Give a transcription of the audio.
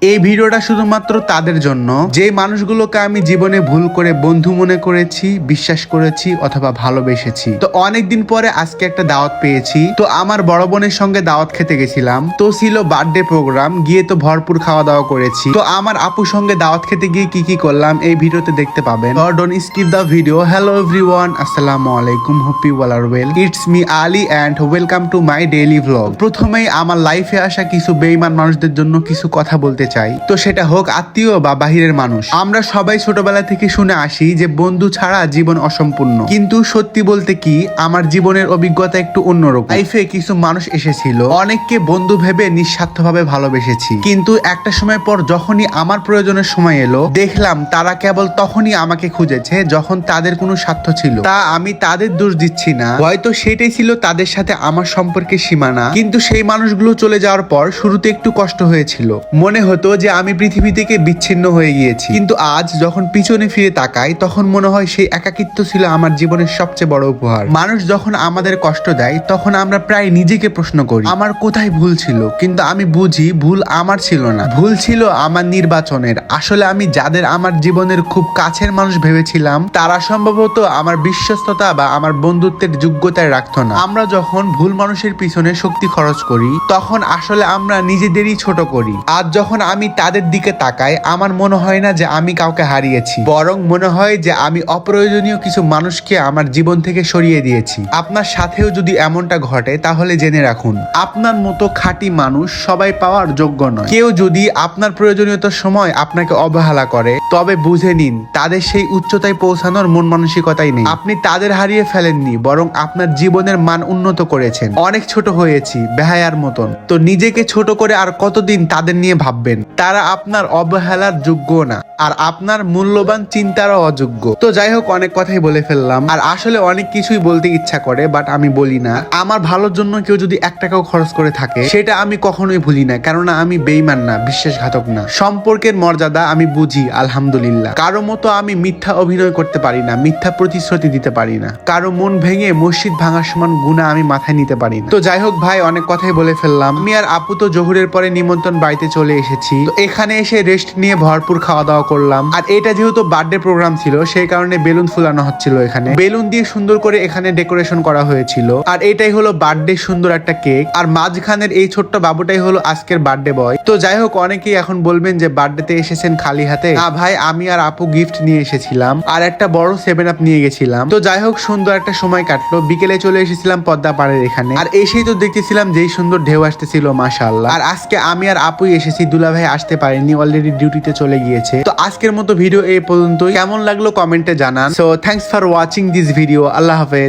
এই ভিডিওটা শুধুমাত্র তাদের জন্য যে মানুষগুলোকে আমি জীবনে ভুল করে বন্ধু মনে করেছি, বিশ্বাস করেছি অথবা ভালোবেসেছি। তো অনেকদিন পরে আজকে একটা দাওয়াত পেয়েছি। তো আমার বড় বোনের সঙ্গে দাওয়াত খেতে গেছিলাম। তো ছিল বার্থডে প্রোগ্রাম, গিয়ে তো ভরপুর খাওয়া দাওয়া করেছি। তো আমার আপুর সঙ্গে দাওয়াত খেতে গিয়ে কি কি করলাম এই ভিডিওতে দেখতে পাবেন। Don't skip the video. Hello everyone, আসসালামু আলাইকুম, hope you all are well. It's me Ali and welcome to my daily vlog. প্রথমেই আমার লাইফে আসা কিছু বেঈমান মানুষদের জন্য কিছু কথা বলতে চাই। তো সেটা হোক আত্মীয় বা বাহিরের মানুষ। আমরা সবাই ছোটবেলা থেকে শুনে আসি যে বন্ধু ছাড়া জীবন অসম্পূর্ণ, কিন্তু সত্যি বলতে কি আমার জীবনের অভিজ্ঞতা একটু অন্যরকম। লাইফে কিছু মানুষ এসেছিল, অনেককে বন্ধু ভেবে নিঃস্বার্থভাবে ভালোবেসেছি, কিন্তু একটা সময় পর যখনই আমার প্রয়োজনের সময় এলো, দেখলাম তারা কেবল তখনই আমাকে খুঁজেছে যখন তাদের কোনো স্বার্থ ছিল। তা আমি তাদের দোষ দিচ্ছি না, হয়তো সেটাই ছিল তাদের সাথে আমার সম্পর্কের সীমানা। কিন্তু সেই মানুষগুলো চলে যাওয়ার পর শুরুতে একটু কষ্ট হয়েছিল, মনে হতো যে আমি পৃথিবী থেকে বিচ্ছিন্ন হয়ে গিয়েছি। কিন্তু আজ যখন পিছনে ফিরে তাকাই তখন মনে হয় সেই একাকিত্ব ছিল আমার জীবনের সবচেয়ে বড় উপহার। মানুষ যখন আমাদের কষ্ট দেয় তখন আমরা প্রায় নিজেকে প্রশ্ন করি আমার কোথায় ভুল ছিল, কিন্তু আমি বুঝি ভুল আমার ছিল না, ভুল ছিল আমার নির্বাচনের। আসলে আমি যাদের আমার জীবনের খুব কাছের মানুষ ভেবেছিলাম তারা সম্ভবত আমার বিশ্বস্ততা বা আমার বন্ধুত্বের যোগ্যতায় রাখতো না। আমরা যখন ভুল মানুষের পিছনে শক্তি খরচ করি তখন আসলে আমরা নিজেদেরই ছোট করি। আজ যখন আমি তাদের দিকে তাকাই আমার মনে হয় না যে আমি কাউকে হারিয়েছি, বরং মনে হয় যে আমি অপ্রয়োজনীয় কিছু মানুষকে আমার জীবন থেকে সরিয়ে দিয়েছি। আপনার সাথেও যদি এমনটা ঘটে তাহলে জেনে রাখুন আপনার মতো খাঁটি মানুষ সবাই পাওয়ার যোগ্য নয়। কেউ যদি আপনার প্রয়োজনীয়তার সময় আপনাকে অবহেলা করে তবে বুঝে নিন তাদের সেই উচ্চতায় পৌঁছানোর মন মানসিকতাই নেই। আপনি তাদের হারিয়ে ফেলেননি, বরং আপনার জীবনের মান উন্নত করেছেন। অনেক ছোট হয়েছি বেহায়ার মতন, তো নিজেকে ছোট করে আর কতদিন তাদের নিয়ে ভাববেন? তারা আপনার অবহেলার যোগ্য না, আর আপনার মূল্যবান চিন্তারও অযোগ্য। তো যাই হোক, অনেক কথাই বলে ফেললাম, আর আসলে অনেক কিছুই বলতে ইচ্ছা করে বাট আমি বলি না। আমার ভালোর জন্য কেউ যদি 1 টাকাও খরচ করে থাকে সেটা আমি কখনোই ভুলি না, কেননা আমি বেঈমান না, বিশ্বাসঘাতক না। সম্পর্কের মর্যাদা আমি বুঝি আলহামদুলিল্লাহ। কারো মতো আমি মিথ্যা অভিনয় করতে পারি না, মিথ্যা প্রতিশ্রুতি দিতে পারি না, কারো মন ভেঙে মসজিদ ভাঙার সমান গুনাহ আমি মাথায় নিতে পারি না। তো যাই হোক ভাই, অনেক কথাই বলে ফেললাম। আমি আর আপু তো জোহরের পরে নিমন্ত্রণ বাড়িতে চলে এসেছি। তো এখানে এসে রেস্ট নিয়ে ভরপুর খাওয়া দাওয়া করলাম। আর এটা যেহেতু বার্থডে প্রোগ্রাম ছিল সেই কারণে বেলুন ফুলানো হচ্ছিল। এখানে বেলুন দিয়ে সুন্দর করে এখানে ডেকোরেশন করা হয়েছিল। আর এটাই হলো বার্থডে সুন্দর একটা কেক, আর মাঝখানের এই ছোট্ট বাবুটাই হলো আজকের বার্থডে বয়। তো যাই হোক, অনেকেই এখন বলবেন যে বার্থডেতে এসেছেন খালি হাতে। না ভাই, আমি আর আপু গিফট নিয়ে এসেছিলাম আর একটা বড় 7 আপ নিয়ে গেছিলাম। তো যাই হোক, সুন্দর একটা সময় কাটলো। বিকেলে চলে এসেছিলাম পদ্মা পাড়ের এখানে, আর এসেই তো দেখতেছিলাম যেই সুন্দর ঢেউ আসতেছিল, মাশাআল্লাহ। আর আজকে আমি আর আপুই এসেছি, দুলা ভাই আসতে পারেনি, অলরেডি ডিউটিতে চলে গিয়েছে। তো আজকের মতো ভিডিও এই পর্যন্তই। কেমন লাগলো কমেন্টে জানান। So thanks for watching this video. আল্লাহ হাফেজ।